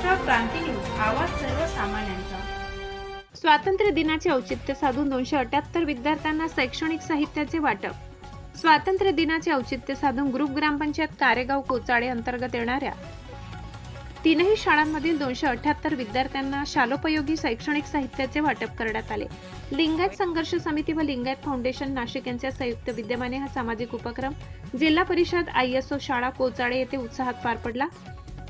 महाराष्ट्र क्रांती news, आवाज सर्वसामान्यांचा। स्वातंत्र्य दिनाचे औचित्य साधून 278 विद्यार्थ्यांना शैक्षणिक साहित्याचे वाटप। स्वातंत्र्य दिनाचे औचित्य साधून ग्रुप ग्रामपंचायत कारेगाव कोचाळे अंतर्गत येणाऱ्या तीनही शाळांमधील 278 विद्यार्थ्यांना शालोपयोगी शैक्षणिक साहित्याचे वाटप करण्यात आले। लिंगायत संघर्ष समिती व लिंगायत फाउंडेशन नाशिक यांच्या संयुक्त विद्यमाने हा सामाजिक उपक्रम जिल्हा परिषद ISO शाळा कोचाळे येथे उत्साहात पार पडला।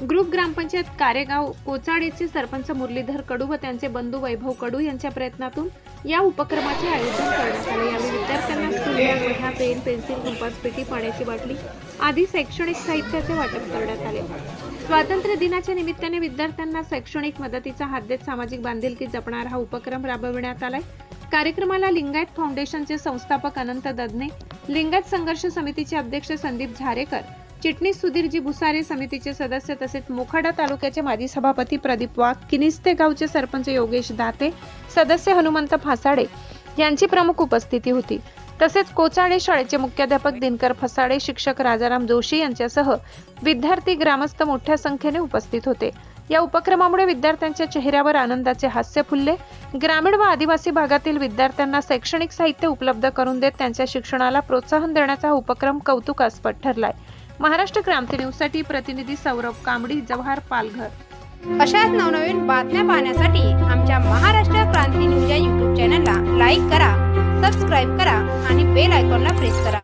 ग्रुप ग्रामपंचायत कारेगाव कोचाळेचे सरपंच मुरलीधर कडू व त्यांचे बंधू वैभव कडू यांच्या प्रयत्नातून या उपक्रमाचे आयोजन करण्यात आले। यावेळी विद्यार्थ्यांना स्कूल बॅग, वह्या, पेन, पेन्सिल, कंपास पेटी, पाण्याची बाटली आदी शैक्षणिक साहित्याचे वाटप करण्यात आले। स्वातंत्र्य दिनाच्या निमित्ताने विद्यार्थ्यांना शैक्षणिक मदतीचा हात देत सामाजिक बांधिलकी जपणारा हा उपक्रम राबविण्यात आलाय। कार्यक्रमाला लिंगायत फाउंडेशनचे संस्थापक अनंत ददने, लिंगायत संघर्ष समितीचे अध्यक्ष संदीप झारेकर, चिटणीस सुधीरजी भुसारे, समितीचे सदस्य तसेच मोखाडा तालुक्याचे माजी सभापती प्रदीप वाघ, किनिस्ते गावचे सरपंच योगेश दाते, सदस्य हनुमंत फासाडे यांची प्रमुख उपस्थिती होती। तसेच कोचाळे शाळेचे मुख्याध्यापक दिनकर फसाडे, शिक्षक राजाराम जोशी यांच्यासह विद्यार्थी, ग्रामस्थ मोठ्या संख्येने उपस्थित होते। या उपक्रमामुळे विद्यार्थ्यांच्या चेहऱ्यावर आनंदाचे हास्य फुलले। ग्रामीण व आदिवासी भागातील विद्यार्थ्यांना शैक्षणिक साहित्य उपलब्ध करून देत त्यांच्या शिक्षणाला प्रोत्साहन देण्याचा हा उपक्रम कौतुकास्पद ठरलाय। महाराष्ट्र क्रांती न्यूज साठी प्रतिनिधी सौरभ कांबडी, जव्हार, पालघर। अशाच नवनवीन बातम्या पाहण्यासाठी आमच्या महाराष्ट्र क्रांती न्यूज या YouTube चॅनलला लाईक करा, सबस्क्राईब करा आणि बेल आयकॉनला प्रेस करा।